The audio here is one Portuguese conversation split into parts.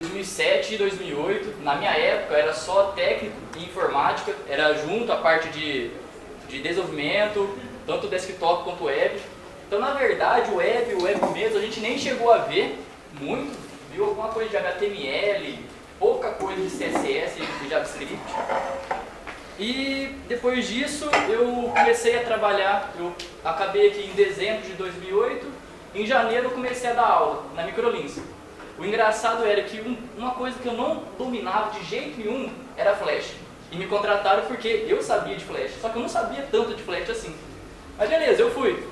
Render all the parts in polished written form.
2007 e 2008, na minha época era só técnico e informática, era junto a parte de desenvolvimento, tanto desktop quanto web. Então na verdade o web mesmo a gente nem chegou a ver muito, viu alguma coisa de HTML, pouca coisa de CSS e de JavaScript. E depois disso eu comecei a trabalhar, eu acabei aqui em dezembro de 2008, em janeiro eu comecei a dar aula na Microlins. O engraçado era que uma coisa que eu não dominava de jeito nenhum era Flash. E me contrataram porque eu sabia de Flash, só que eu não sabia tanto de Flash assim. Mas beleza, eu fui.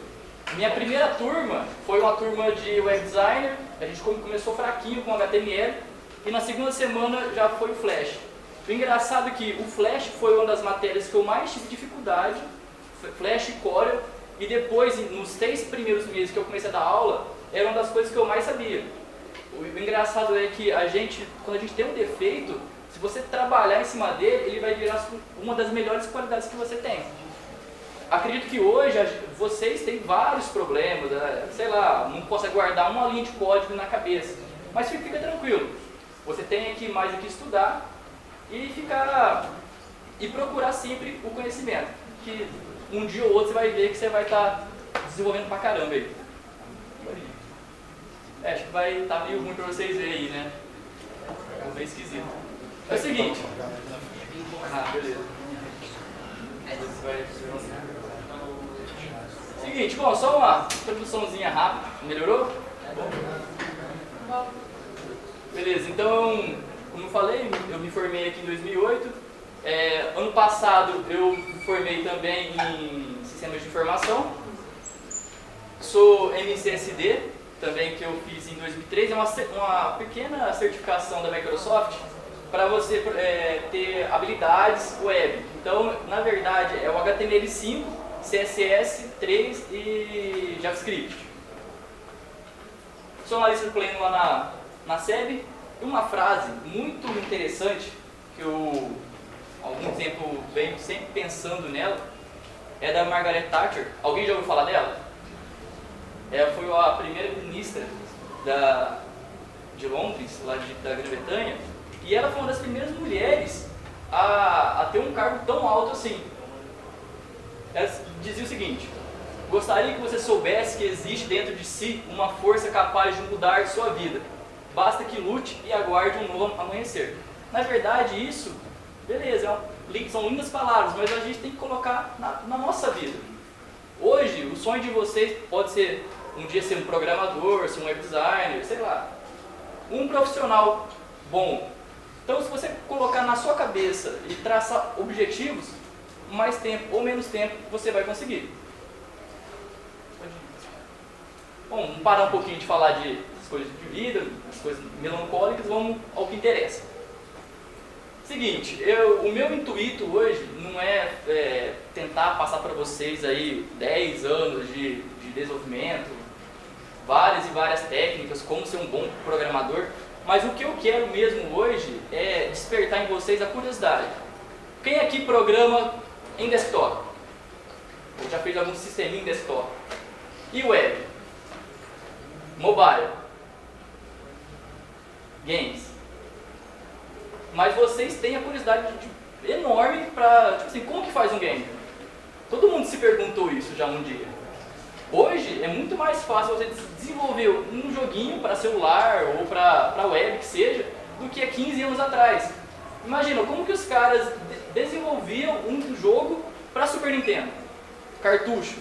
Minha primeira turma foi uma turma de web designer, a gente começou fraquinho com HTML, e na segunda semana já foi o Flash. O engraçado é que o Flash foi uma das matérias que eu mais tive dificuldade, Flash e Corel, e depois, nos 3 primeiros meses que eu comecei a dar aula, era uma das coisas que eu mais sabia. O engraçado é que quando a gente tem um defeito, se você trabalhar em cima dele, ele vai virar uma das melhores qualidades que você tem. Acredito que hoje vocês têm vários problemas, sei lá, não consegue guardar uma linha de código na cabeça, mas fica tranquilo. Você tem aqui mais aqui estudar e procurar sempre o conhecimento, que um dia ou outro você vai ver que você vai estar desenvolvendo pra caramba aí. Acho que vai estar meio ruim pra vocês verem aí, né? É meio esquisito. É o seguinte. Ah, beleza. Seguinte, bom, só uma introduçãozinha rápida. Melhorou? Beleza, então, como eu falei, eu me formei aqui em 2008. Ano passado eu me formei também em Sistemas de Informação. Sou MCSD, também que eu fiz em 2003, é uma pequena certificação da Microsoft para você ter habilidades web. Então, na verdade, é o HTML5, CSS 3 e JavaScript. Sou analista pleno lá na SEB. E uma frase muito interessante, que eu há algum tempo venho sempre pensando nela, é da Margaret Thatcher. Alguém já ouviu falar dela? Ela foi a primeira ministra de Londres, lá da Grã-Bretanha, e ela foi uma das primeiras mulheres a ter um cargo tão alto assim. Ela dizia o seguinte: gostaria que você soubesse que existe dentro de si uma força capaz de mudar sua vida. Basta que lute e aguarde um novo amanhecer. Na verdade, isso, beleza, são lindas palavras, mas a gente tem que colocar na nossa vida. Hoje, o sonho de vocês pode ser um dia ser um programador, ser um web designer, sei lá, um profissional bom. Então, se você colocar na sua cabeça e traçar objetivos, mais tempo ou menos tempo você vai conseguir. Bom, vamos parar um pouquinho de falar de coisas de vida, as coisas melancólicas, vamos ao que interessa. Seguinte, o meu intuito hoje não é tentar passar para vocês aí 10 anos de desenvolvimento, várias e várias técnicas, como ser um bom programador, mas o que eu quero mesmo hoje é despertar em vocês a curiosidade. Quem aqui programa em desktop? Ou já fez algum sisteminha em desktop? E web? Mobile? Games? Mas vocês têm a curiosidade enorme para, tipo assim, como que faz um game? Todo mundo se perguntou isso já um dia. Hoje é muito mais fácil você desenvolver um joguinho para celular ou para web, que seja, do que há 15 anos atrás. Imagina, como que os caras desenvolviam um jogo para Super Nintendo? Cartucho.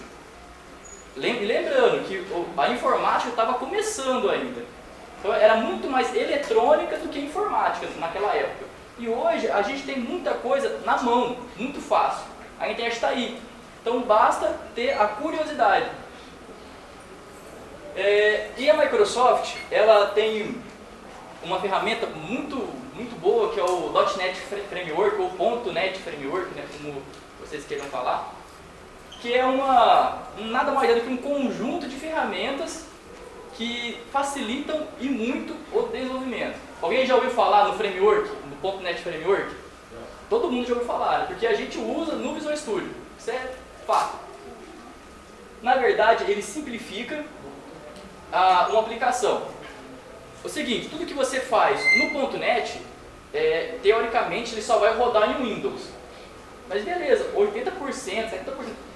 Lembrando que a informática estava começando ainda. Então era muito mais eletrônica do que informática naquela época. E hoje a gente tem muita coisa na mão, muito fácil. A internet está aí. Então basta ter a curiosidade. E a Microsoft, ela tem uma ferramenta muito boa, que é o .NET Framework, ou .NET Framework, né, como vocês queiram falar, que é nada mais é do que um conjunto de ferramentas que facilitam e muito o desenvolvimento. Alguém já ouviu falar no framework, no .NET Framework? Todo mundo já ouviu falar, porque a gente usa no Visual Studio, isso é fato. Na verdade, ele simplifica uma aplicação. o seguinte, tudo que você faz no .NET, teoricamente ele só vai rodar em Windows. Mas beleza, 80%, 70%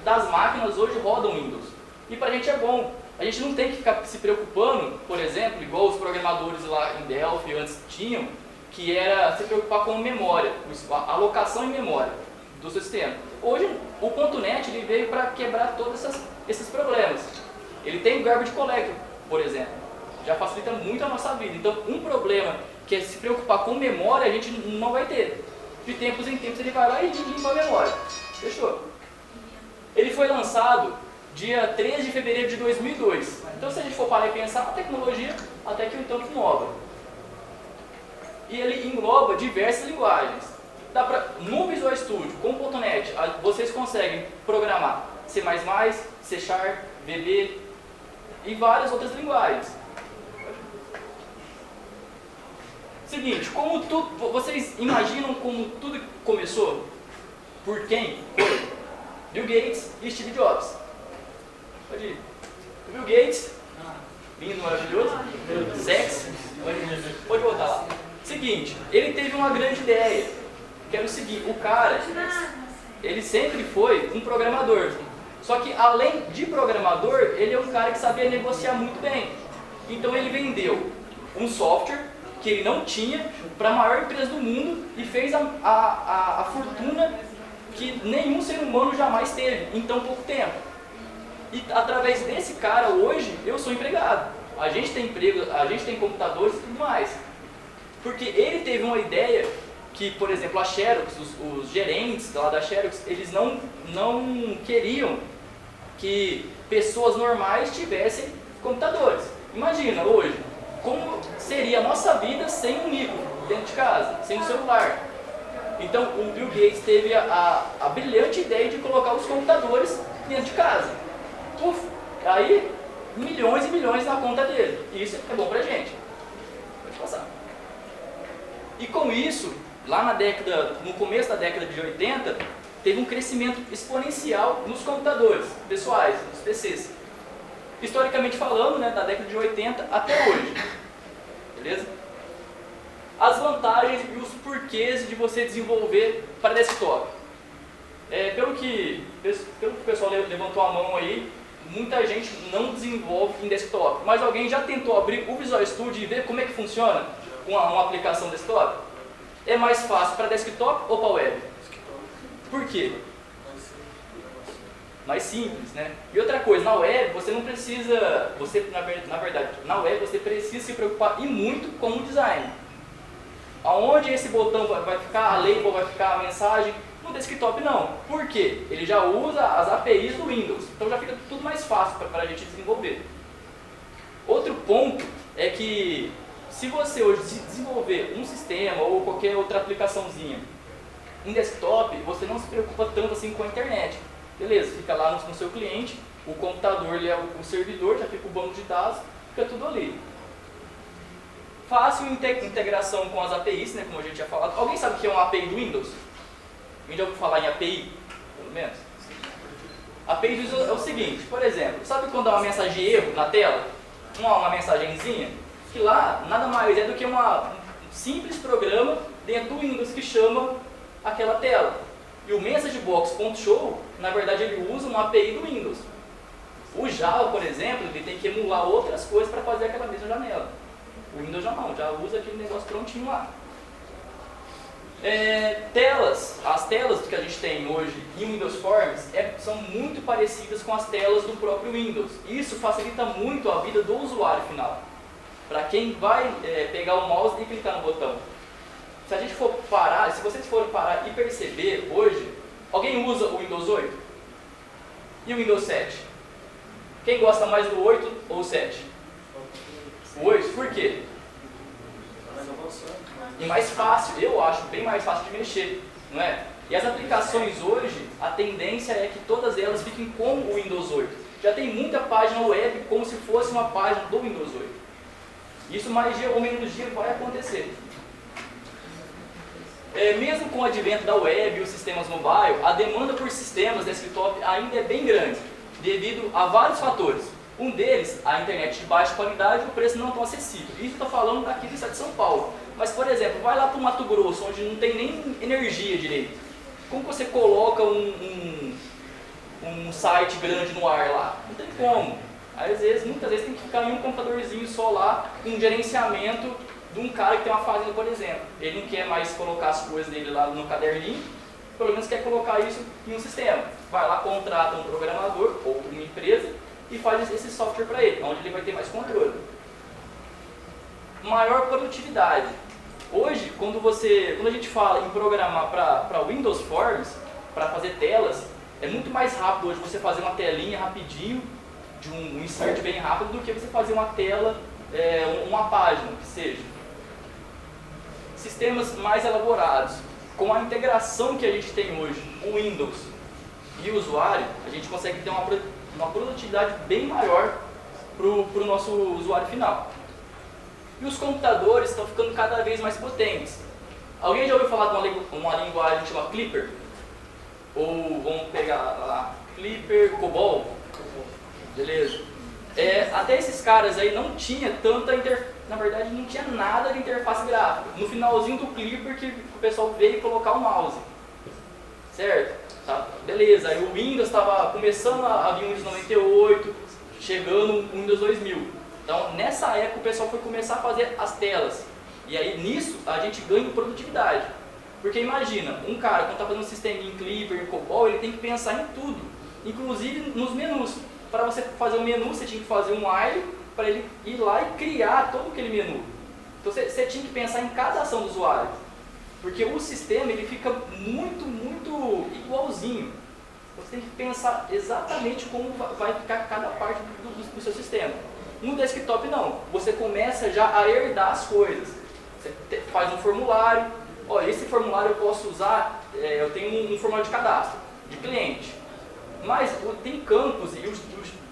das máquinas hoje rodam Windows. E pra gente é bom. A gente não tem que ficar se preocupando, por exemplo, igual os programadores lá em Delphi antes tinham, que era se preocupar com memória, a alocação em memória do sistema. Hoje o .NET ele veio para quebrar todos esses problemas. Ele tem o garbage collector, por exemplo. Já facilita muito a nossa vida. Então, um problema que é se preocupar com memória, a gente não vai ter. De tempos em tempos ele vai lá e limpa a memória. Fechou? Ele foi lançado dia 13 de fevereiro de 2002. Então, se a gente for parar e pensar, a tecnologia até que um tanto nova. E ele engloba diversas linguagens. No Visual Studio, com o .NET, vocês conseguem programar C++, C#, VB e várias outras linguagens. Seguinte, vocês imaginam como tudo começou? Por quem? Foi Bill Gates e Steve Jobs. Pode ir. Bill Gates, lindo, maravilhoso, sexy, pode voltar lá. Seguinte, ele teve uma grande ideia, que era o seguinte, o cara, ele sempre foi um programador. Só que além de programador, ele é um cara que sabia negociar muito bem. Então ele vendeu um software que ele não tinha para a maior empresa do mundo e fez a fortuna que nenhum ser humano jamais teve em tão pouco tempo. E através desse cara hoje eu sou empregado. A gente tem emprego, a gente tem computadores e tudo mais. Porque ele teve uma ideia que, por exemplo, a Xerox, os gerentes lá da Xerox, eles não queriam que pessoas normais tivessem computadores. Imagina hoje, como seria a nossa vida sem um micro dentro de casa, sem um celular. Então o Bill Gates teve a brilhante ideia de colocar os computadores dentro de casa. Puf, aí milhões e milhões na conta dele. E isso é bom pra gente. Pode passar. E com isso, lá no começo da década de 80, teve um crescimento exponencial nos computadores pessoais, nos PCs. Historicamente falando, né, da década de 80 até hoje. Beleza? As vantagens e os porquês de você desenvolver para desktop. Pelo que o pessoal levantou a mão aí, muita gente não desenvolve em desktop. Mas alguém já tentou abrir o Visual Studio e ver como é que funciona uma aplicação desktop? É mais fácil para desktop ou para web? Por quê? Mais simples, né? E outra coisa, na web você não precisa, na verdade, na web você precisa se preocupar e muito com o design. Aonde esse botão vai ficar, a label vai ficar, a mensagem, no desktop não. Por quê? Ele já usa as APIs do Windows, então já fica tudo mais fácil para a gente desenvolver. Outro ponto é que se você hoje desenvolver um sistema ou qualquer outra aplicaçãozinha em desktop, você não se preocupa tanto assim com a internet. Beleza, fica lá no seu cliente, o computador ele é o servidor, já fica o banco de dados, fica tudo ali. Fácil integração com as APIs, né, como a gente já falado. Alguém sabe o que é uma API do Windows? Alguém já ouviu falar em API? Pelo menos. API do Windows é o seguinte, por exemplo, sabe quando dá uma mensagem de erro na tela? Uma mensagenzinha? Que lá nada mais é do que um simples programa dentro do Windows que chama aquela tela. E o MessageBox.show, na verdade, ele usa uma API do Windows. O Java, por exemplo, ele tem que emular outras coisas para fazer aquela mesma janela. O Windows já não, já usa aquele negócio prontinho lá. As telas que a gente tem hoje em Windows Forms são muito parecidas com as telas do próprio Windows. Isso facilita muito a vida do usuário final. Para quem vai pegar o mouse e clicar no botão. Se a gente for parar, se vocês forem parar e perceber hoje, alguém usa o Windows 8? E o Windows 7? Quem gosta mais do 8 ou 7? O 8, por quê? E mais fácil, eu acho bem mais fácil de mexer, não é? E as aplicações hoje, a tendência é que todas elas fiquem com o Windows 8. Já tem muita página web como se fosse uma página do Windows 8. Isso mais dia ou menos dia vai acontecer. Mesmo com o advento da web e os sistemas mobile, a demanda por sistemas desktop ainda é bem grande, devido a vários fatores. Um deles, a internet de baixa qualidade e o preço não tão acessível. Isso eu estou falando daqui do estado de São Paulo. Mas, por exemplo, vai lá para o Mato Grosso, onde não tem nem energia direito. Como você coloca um site grande no ar lá? Não tem como. Às vezes, muitas vezes tem que ficar em um computadorzinho só lá, com um gerenciamento de um cara que tem uma fazenda, por exemplo. Ele não quer mais colocar as coisas dele lá no caderninho, pelo menos quer colocar isso em um sistema. Vai lá, contrata um programador ou uma empresa e faz esse software para ele, onde ele vai ter mais controle. Maior produtividade. Hoje, quando a gente fala em programar para Windows Forms, para fazer telas, é muito mais rápido hoje você fazer uma telinha rapidinho, de um insert bem rápido, do que você fazer uma tela, uma página, que seja. Sistemas mais elaborados. Com a integração que a gente tem hoje, o Windows e o usuário, a gente consegue ter uma produtividade bem maior para o nosso usuário final. E os computadores estão ficando cada vez mais potentes. Alguém já ouviu falar de uma linguagem que chama Clipper? Ou vamos pegar lá, Clipper, COBOL? Beleza. Até esses caras aí não tinha tanta na verdade não tinha nada de interface gráfica. No finalzinho do Clipper que o pessoal veio colocar o mouse. Certo? Tá, beleza, aí o Windows estava começando a vir o Windows 98, chegando o Windows 2000. Então, nessa época, o pessoal foi começar a fazer as telas. E aí, nisso, a gente ganha produtividade. Porque imagina, um cara, quando está fazendo um sistema em Clipper, em COBOL, ele tem que pensar em tudo. Inclusive nos menus. Para você fazer um menu, você tinha que fazer um while para ele ir lá e criar todo aquele menu. Então, você tinha que pensar em cada ação do usuário. Porque o sistema ele fica muito igualzinho. Você tem que pensar exatamente como vai ficar cada parte do seu sistema. No desktop não, você começa já a herdar as coisas. Você faz um formulário, olha, esse formulário eu posso usar, eu tenho um formulário de cadastro, de cliente. Mas tem campos e o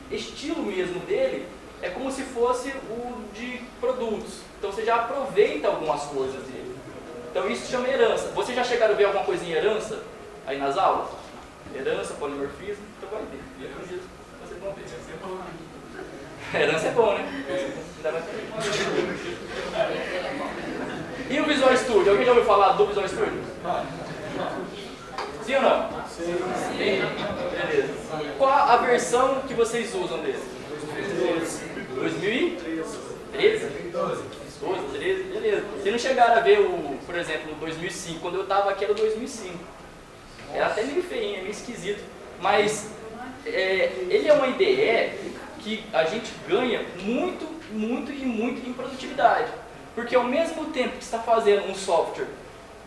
estilo mesmo dele é como se fosse o de produtos. Então você já aproveita algumas coisas dele. Então isso se chama herança. Vocês já chegaram a ver alguma coisa em herança aí nas aulas? Herança, polimorfismo, então vai ter. E alguns dias vocês vão ver. Herança é bom, né? E o Visual Studio? Alguém já ouviu falar do Visual Studio? Sim ou não? Sim. Beleza. Qual a versão que vocês usam dele? 2013? 12, 13, beleza. Vocês não chegaram a ver, por exemplo, o 2005. Quando eu estava aqui era o 2005. Era até meio feinho, meio esquisito. Mas ele é uma IDE que a gente ganha muito em produtividade. Porque ao mesmo tempo que você está fazendo um software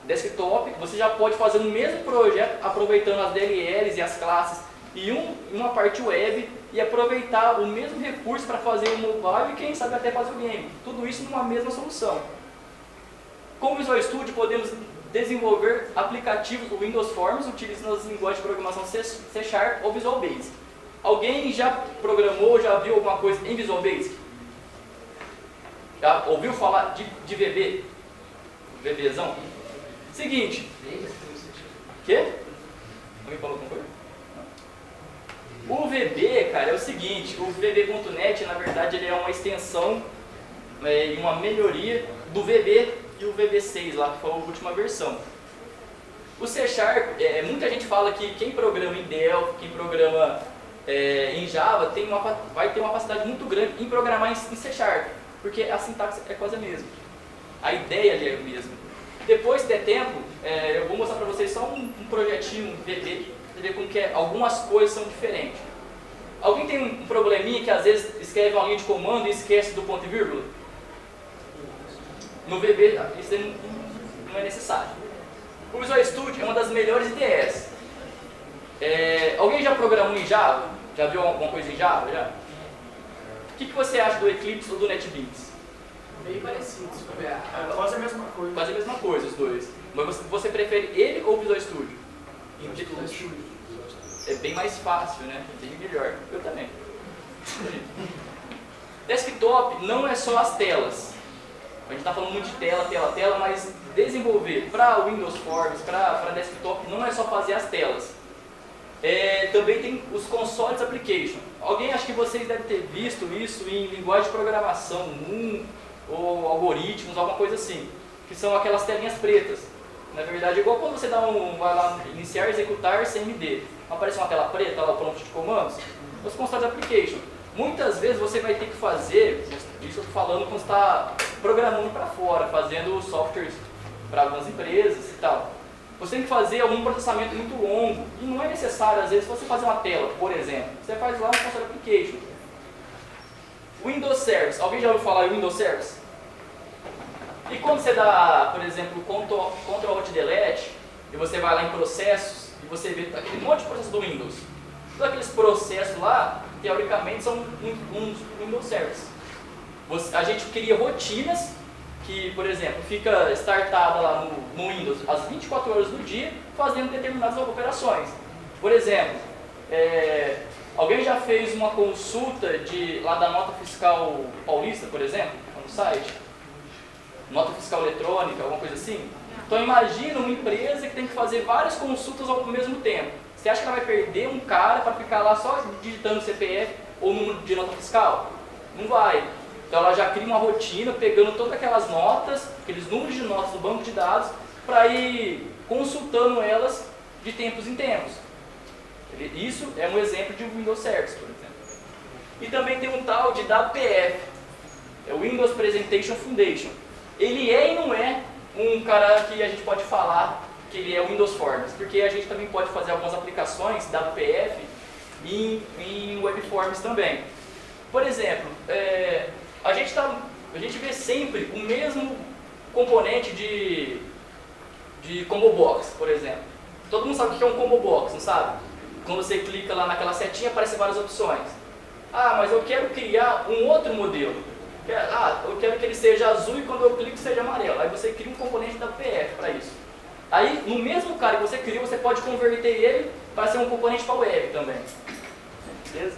desktop, você já pode fazer o mesmo projeto, aproveitando as DLLs e as classes e uma parte web, e aproveitar o mesmo recurso para fazer o mobile e quem sabe até fazer o game. Tudo isso numa mesma solução. Com o Visual Studio podemos desenvolver aplicativos do Windows Forms utilizando as linguagens de programação C# ou Visual Basic. Alguém já programou, já viu alguma coisa em Visual Basic? Já ouviu falar de VB? VBzão? Seguinte. Quê? Alguém falou alguma coisa? O VB, cara, é o seguinte, o VB.net, na verdade, ele é uma extensão e uma melhoria do VB e o VB6 lá, que foi a última versão. O C#, muita gente fala que quem programa em Delphi, quem programa em Java, vai ter uma facilidade muito grande em programar em C#, porque a sintaxe é quase a mesma. A ideia ali é a mesma. Depois, se der tempo, eu vou mostrar para vocês só um projetinho VB, para ver como que algumas coisas são diferentes. Alguém tem um probleminha que às vezes escreve uma linha de comando e esquece do ponto e vírgula? No VB, isso não é necessário. O Visual Studio é uma das melhores IDEs. Alguém já programou em Java? Já viu alguma coisa em Java? Já? O que você acha do Eclipse ou do NetBeans? Bem parecido, se for ver. Quase a mesma coisa. Quase a mesma coisa, os dois. Mas você prefere ele ou o Visual Studio? Visual Studio. É bem mais fácil, né? Bem melhor. Eu também. Desktop não é só as telas. A gente está falando muito de tela, mas desenvolver para Windows Forms, para desktop, não é só fazer as telas. Também tem os consoles application. Alguém acha que vocês devem ter visto isso em linguagem de programação, ou algoritmos, alguma coisa assim, que são aquelas telinhas pretas. Na verdade, é igual quando você vai lá iniciar, executar, CMD. Aparece uma tela preta lá, o prompt de comandos. Os consoles application. Muitas vezes você vai ter que fazer, isso eu estou falando quando você está programando para fora, fazendo softwares para algumas empresas e tal. Você tem que fazer algum processamento muito longo e não é necessário, às vezes, você fazer uma tela, por exemplo. Você faz lá no console application. Windows Service. Alguém já ouviu falar em Windows Service? E quando você dá, por exemplo, Ctrl Alt Delete, e você vai lá em processos, e você vê aquele monte de processos do Windows. Todos aqueles processos lá, teoricamente, são uns Windows Service. A gente cria rotinas que, por exemplo, fica startada lá no Windows às 24 horas do dia, fazendo determinadas operações. Por exemplo, alguém já fez uma consulta lá da nota fiscal paulista, por exemplo, no site? Nota fiscal eletrônica, alguma coisa assim? Então imagina uma empresa que tem que fazer várias consultas ao mesmo tempo. Você acha que ela vai perder um cara para ficar lá só digitando CPF ou número de nota fiscal? Não vai. Então ela já cria uma rotina pegando todas aquelas notas, aqueles números de notas do banco de dados, para ir consultando elas de tempos em tempos. Isso é um exemplo de Windows Service, por exemplo. E também tem um tal de WPF, é o Windows Presentation Foundation. Ele é e não é um cara que a gente pode falar que ele é o Windows Forms, porque a gente também pode fazer algumas aplicações WPF em Web Forms também. Por exemplo, a gente vê sempre o mesmo componente de Combo Box, por exemplo. Todo mundo sabe o que é um Combo Box, não sabe? Quando você clica lá naquela setinha, aparecem várias opções. Ah, mas eu quero criar um outro modelo. Eu quero que ele seja azul e quando eu clico seja amarelo. Aí você cria um componente da WPF para isso. Aí, no mesmo cara que você criou, você pode converter ele para ser um componente para web também. Beleza?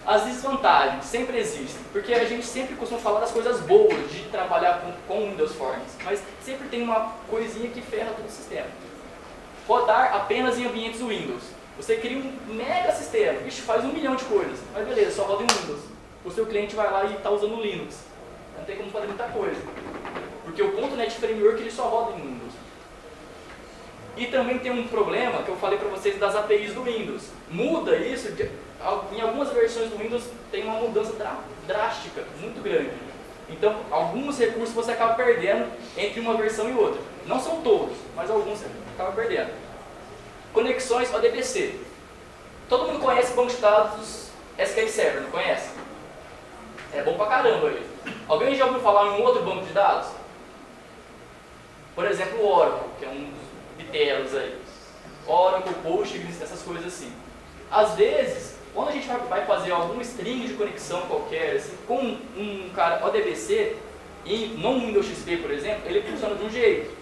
As desvantagens sempre existem, porque a gente sempre costuma falar das coisas boas de trabalhar com Windows Forms, mas sempre tem uma coisinha que ferra todo o sistema. Rodar apenas em ambientes Windows. Você cria um mega sistema, faz 1 milhão de coisas, mas beleza, só roda em Windows. O seu cliente vai lá e está usando o Linux. Não tem como fazer muita coisa. Porque o .NET Framework ele só roda em Windows. E também tem um problema que eu falei para vocês das APIs do Windows. Muda isso, em algumas versões do Windows tem uma mudança drástica, muito grande. Então, alguns recursos você acaba perdendo entre uma versão e outra. Não são todos, mas alguns você acaba perdendo. Conexões ODBC. Todo mundo conhece o banco de dados SQL Server, não conhece? É bom pra caramba ele. Alguém já ouviu falar em um outro banco de dados? Por exemplo, o Oracle, que é um dos bitelos aí. Oracle, Postgres, essas coisas assim. Às vezes, quando a gente vai fazer algum string de conexão qualquer, assim, com um cara ODBC, e no Windows XP, por exemplo, ele funciona de um jeito.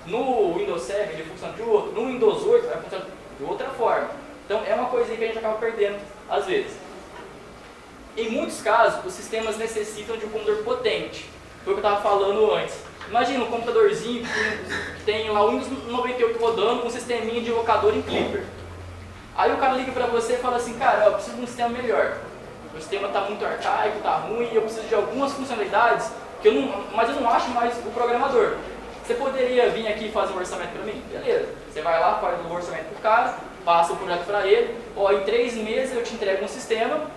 No Windows 7 ele funciona de outro. No Windows 8 vai funcionar de outra forma. Então é uma coisinha que a gente acaba perdendo às vezes. Em muitos casos, os sistemas necessitam de um computador potente. Foi o que eu estava falando antes. Imagina um computadorzinho que tem lá o Windows 98 rodando com um sisteminha de locador em Clipper. Aí o cara liga para você e fala assim, cara, eu preciso de um sistema melhor. O sistema está muito arcaico, está ruim, e eu preciso de algumas funcionalidades, mas eu não acho mais o programador. Você poderia vir aqui e fazer um orçamento para mim? Beleza. Você vai lá, faz um orçamento para o cara, passa o projeto para ele, em 3 meses eu te entrego um sistema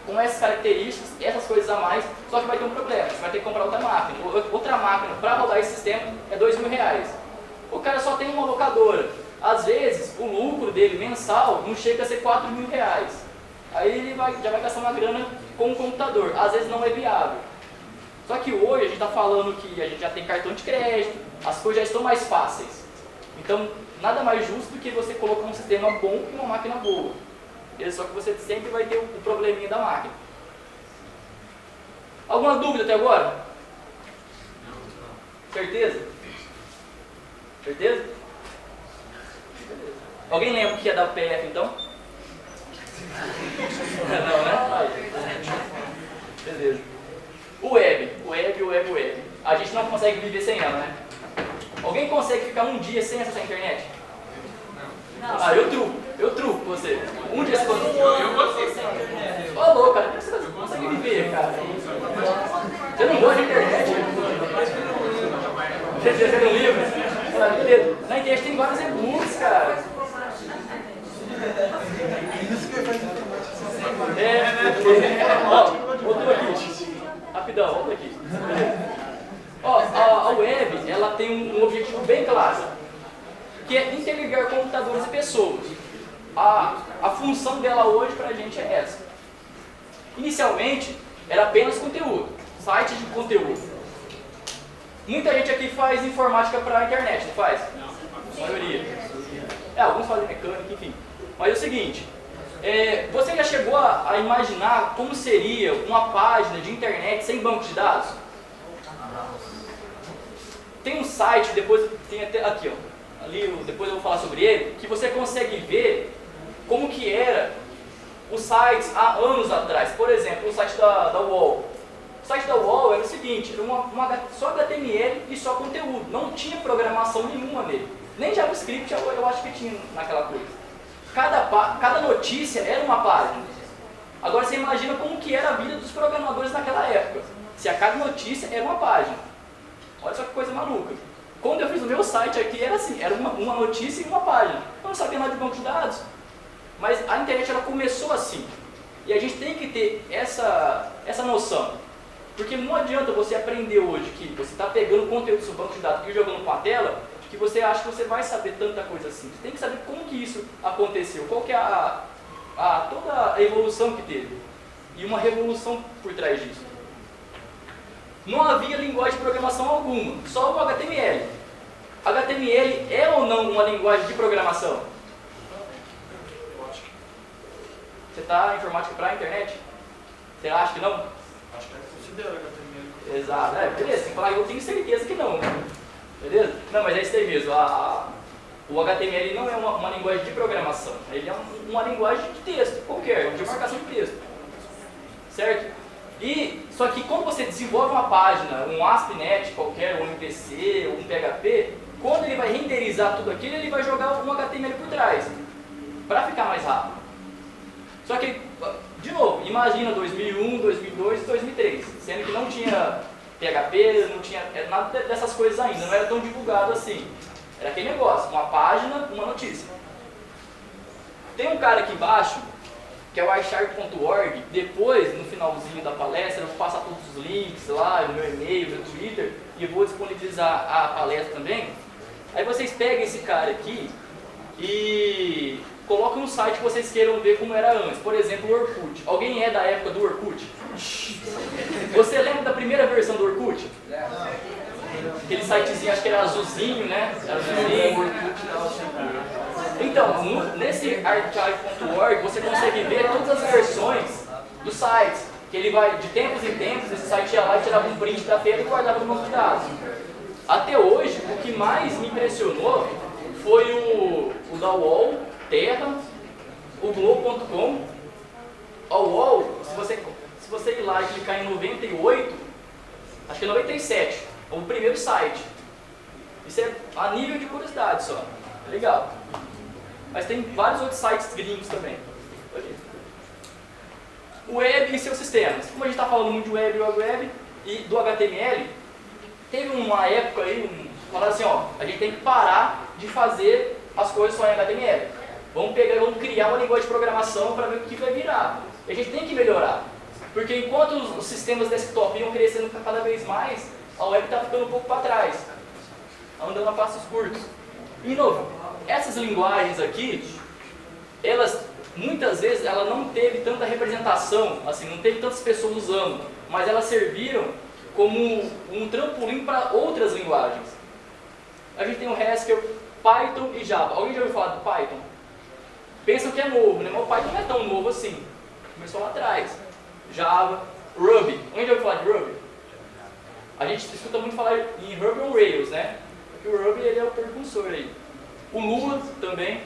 com essas características, essas coisas a mais, só que vai ter um problema, você vai ter que comprar outra máquina. Outra máquina para rodar esse sistema é R$2.000. O cara só tem uma locadora. Às vezes, o lucro dele mensal não chega a ser R$4.000. Aí ele já vai gastar uma grana com o computador. Às vezes não é viável. Só que hoje a gente está falando que a gente já tem cartão de crédito, as coisas já estão mais fáceis. Então, nada mais justo do que você colocar um sistema bom e uma máquina boa. Só que você sempre vai ter o probleminha da máquina. Alguma dúvida até agora? Certeza? Certeza? Beleza. Alguém lembra o que é WPF então? Não, né? Beleza. O web. A gente não consegue viver sem ela, né? Alguém consegue ficar um dia sem acessar a internet? Ah, eu truco você. Um dia você consegue. Eu consigo. Ô, louco, cara, como você consegue viver, cara? Você não gosta de internet? Você não livro? Na internet tem vários e-books, cara. Voltou aqui. Rapidão, volta aqui. Ó, a web, ela tem um objetivo bem claro, que é interligar computadores e pessoas. A função dela hoje pra gente é essa. Inicialmente, era apenas conteúdo, site de conteúdo. Muita gente aqui faz informática para a internet, não faz? Não. A maioria. Alguns fazem mecânica, enfim. Mas é o seguinte, você já chegou a imaginar como seria uma página de internet sem banco de dados? Tem um site, depois tem até aqui, ó, ali, depois eu vou falar sobre ele, que você consegue ver como que era os sites há anos atrás. Por exemplo, o site da UOL. O site da UOL era o seguinte, era só HTML e só conteúdo, não tinha programação nenhuma nele. Nem JavaScript eu acho que tinha naquela coisa. Cada notícia era uma página. Agora você imagina como que era a vida dos programadores naquela época. Se a cada notícia era uma página. Olha só que coisa maluca. Quando eu fiz o meu site aqui era assim, era uma notícia e uma página. Eu não sabia nada de banco de dados. Mas a internet ela começou assim. E a gente tem que ter essa noção. Porque não adianta você aprender hoje que você está pegando conteúdo do seu banco de dados e jogando com a tela, que você acha que você vai saber tanta coisa assim. Você tem que saber como que isso aconteceu, qual que é toda a evolução que teve. E uma revolução por trás disso. Não havia linguagem de programação alguma, só o HTML. HTML é ou não uma linguagem de programação? Você está em informática para a internet? Você acha que não? Acho que considera HTML. Exato, beleza, tem que falar, eu tenho certeza que não, né? Beleza? Não, mas é isso aí mesmo, o HTML não é uma linguagem de programação, ele é uma linguagem de texto, qualquer, de marcação de texto, certo? Só que quando você desenvolve uma página, um ASP.NET qualquer, um MVC, um PHP, quando ele vai renderizar tudo aquilo, ele vai jogar um HTML por trás, para ficar mais rápido. Só que, de novo, imagina 2001, 2002 e 2003, sendo que não tinha PHP, não tinha nada dessas coisas ainda, não era tão divulgado assim. Era aquele negócio, uma página, uma notícia. Tem um cara aqui embaixo, que é o iSharp.org, depois, no finalzinho da palestra, eu vou passar todos os links lá, no meu e-mail, no meu Twitter, e eu vou disponibilizar a palestra também. Aí vocês pegam esse cara aqui e colocam no site que vocês queiram ver como era antes. Por exemplo, o Orkut. Alguém é da época do Orkut? Você lembra da primeira versão do Orkut? Aquele sitezinho, acho que era azulzinho, né? Era azulzinho. Então, nesse archive.org você consegue ver todas as versões dos sites. Que ele vai, de tempos em tempos, esse site ia lá e tirava um print da tela e guardava no banco de dados. Até hoje, o que mais me impressionou foi o da UOL, Terra, o Globo.com. A UOL, se você ir lá e clicar em 98, acho que é 97, é o primeiro site. Isso é a nível de curiosidade só. É legal. Mas tem vários outros sites gringos também. O web e seus sistemas. Como a gente está falando muito de web e do HTML, teve uma época aí, falaram assim, ó, a gente tem que parar de fazer as coisas só em HTML. Vamos criar uma linguagem de programação para ver o que vai virar. A gente tem que melhorar. Porque enquanto os sistemas desktop iam crescendo cada vez mais, a web está ficando um pouco para trás. Andando a passos curtos. E, de novo, essas linguagens aqui, elas, muitas vezes, ela não teve tanta representação, assim, não teve tantas pessoas usando, mas elas serviram como um trampolim para outras linguagens. A gente tem o Haskell, Python e Java. Alguém já ouviu falar do Python? Pensam que é novo, né? Mas o Python não é tão novo assim. Começou lá atrás. Java, Ruby. Alguém já ouviu falar de Ruby? A gente escuta muito falar em Ruby on Rails, né? Porque o Ruby ele é o precursor aí. O Lua também.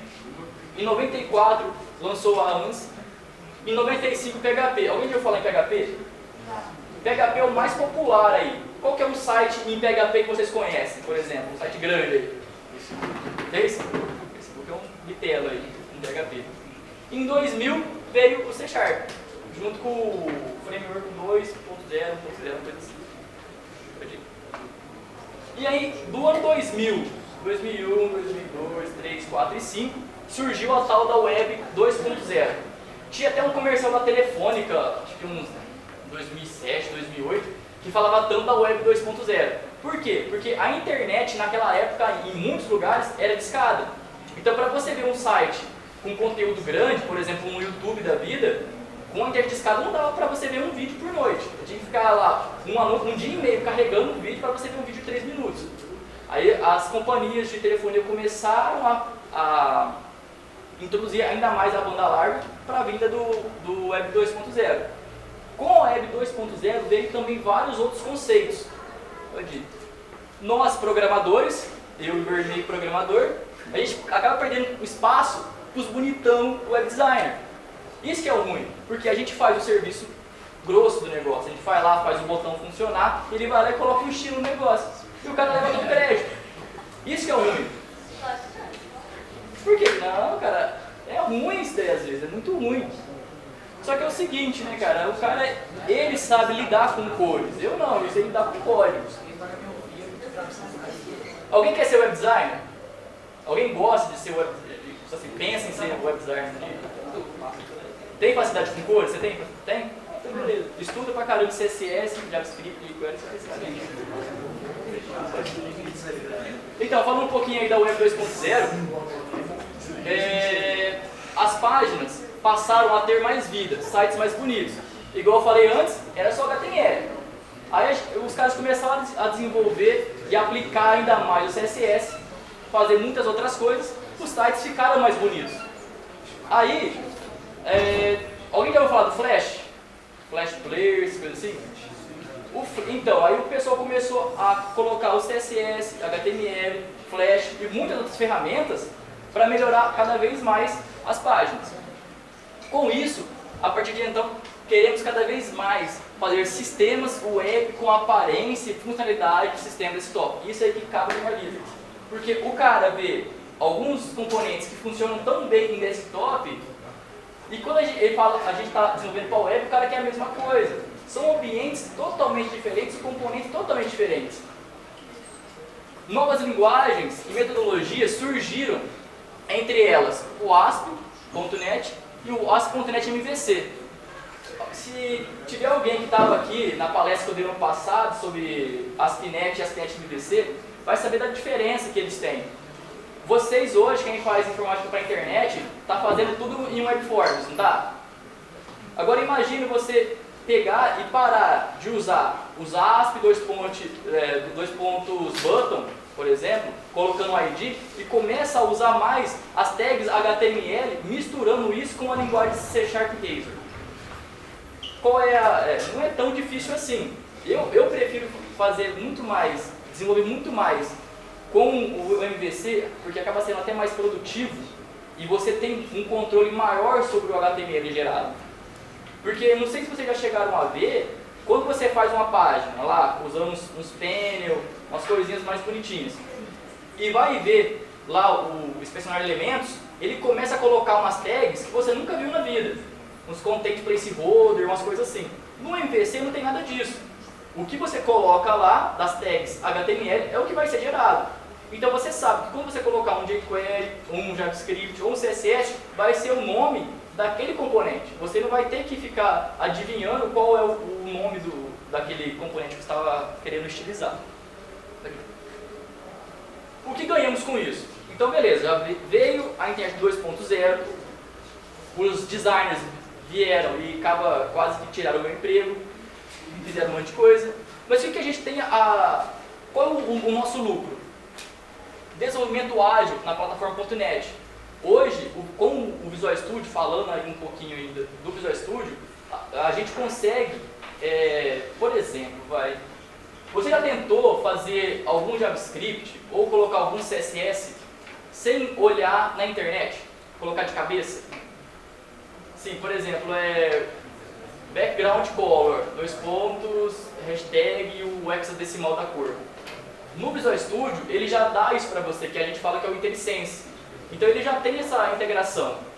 Em 94 lançou a ANSI. Em 95 PHP. Alguém já ouviu falar em PHP? PHP é o mais popular aí. Qual que é um site em PHP que vocês conhecem, por exemplo? Um site grande aí. Esse? Facebook é um bitelo aí, um PHP. Em 2000 veio o C#, junto com o Framework 2.0, 1.0, coisa assim. E aí, do ano 2000, 2001, 2002, 3, 4 e 5, surgiu a tal da Web 2.0. Tinha até um comercial da Telefônica, acho que uns 2007, 2008, que falava tanto da Web 2.0. Por quê? Porque a internet naquela época, em muitos lugares, era discada. Então, para você ver um site com conteúdo grande, por exemplo, um YouTube da vida, com a internet discada não dava para você ver um vídeo por noite. Eu tinha que ficar lá um dia e meio carregando um vídeo para você ver um vídeo de 3 minutos. Aí as companhias de telefonia começaram a introduzir ainda mais a banda larga para a vinda do Web 2.0. Com a Web 2.0 veio também vários outros conceitos. Nós programadores, eu e o Vermelho programador, a gente acaba perdendo o espaço para os bonitão web designer. Isso que é o ruim, porque a gente faz o serviço grosso do negócio, a gente vai lá, faz o botão funcionar, ele vai lá e coloca um estilo no negócio. E o cara leva todo o crédito. Isso que é o ruim. Por quê? Não, cara, é ruim isso daí às vezes, é muito ruim. Só que é o seguinte, né, cara, o cara, ele sabe lidar com cores, eu não, eu sei lidar com códigos. Alguém quer ser web designer? Alguém gosta de ser web designer? Assim, pensa em ser web designer? Tem facilidade com cores? Você tem? Tem? Então beleza. Estuda pra caramba CSS, JavaScript, jQuery, você vai saber. Então, falando um pouquinho aí da Web 2.0, as páginas passaram a ter mais vida, sites mais bonitos. Igual eu falei antes, era só HTML. Aí os caras começaram a desenvolver e aplicar ainda mais o CSS, fazer muitas outras coisas, os sites ficaram mais bonitos. Aí, alguém já ouviu falar do Flash? Flash Players, coisa assim? Então, aí o pessoal começou a colocar o CSS, HTML, Flash e muitas outras ferramentas para melhorar cada vez mais as páginas. Com isso, a partir de então, queremos cada vez mais fazer sistemas web com aparência e funcionalidade de sistema desktop. Isso aí que cabe no livro. Porque o cara vê alguns componentes que funcionam tão bem em desktop, e quando ele fala, a gente está desenvolvendo para a web, o cara quer a mesma coisa. São ambientes totalmente diferentes e componentes totalmente diferentes. Novas linguagens e metodologias surgiram, entre elas o ASP.NET e o ASP.NET MVC. Se tiver alguém que estava aqui na palestra que eu dei no passado sobre ASP.NET e ASP.NET MVC, vai saber da diferença que eles têm. Vocês hoje, quem faz informática para a internet, está fazendo tudo em webforms, não está? Agora imagine você pegar e parar de usar os ASP dois pontos button, por exemplo, colocando o ID, e começa a usar mais as tags HTML, misturando isso com a linguagem C# Razor. Não é tão difícil assim. Eu prefiro fazer muito mais, desenvolver muito mais com o MVC, porque acaba sendo até mais produtivo e você tem um controle maior sobre o HTML gerado. Porque não sei se vocês já chegaram a ver, quando você faz uma página lá, usando uns panel, umas coisinhas mais bonitinhas, e vai ver lá o inspecionar elementos, ele começa a colocar umas tags que você nunca viu na vida. Uns content placeholder, umas coisas assim. No MVC não tem nada disso. O que você coloca lá, das tags HTML, é o que vai ser gerado. Então você sabe que quando você colocar um jQuery, um JavaScript ou um CSS, vai ser o nome daquele componente. Você não vai ter que ficar adivinhando qual é o nome daquele componente que você estava querendo estilizar. O que ganhamos com isso? Então beleza, já veio a internet 2.0, os designers vieram e quase que tiraram o meu emprego, fizeram um monte de coisa. Mas o que a gente tem qual é o nosso lucro? Desenvolvimento ágil na plataforma.net. Hoje, com o Visual Studio, falando aí um pouquinho ainda do Visual Studio, a gente consegue, por exemplo, você já tentou fazer algum JavaScript ou colocar algum CSS sem olhar na internet? Colocar de cabeça? Sim, por exemplo, background color, hashtag e o hexadecimal da cor. No Visual Studio, ele já dá isso para você, que a gente fala que é o IntelliSense. Então ele já tem essa integração.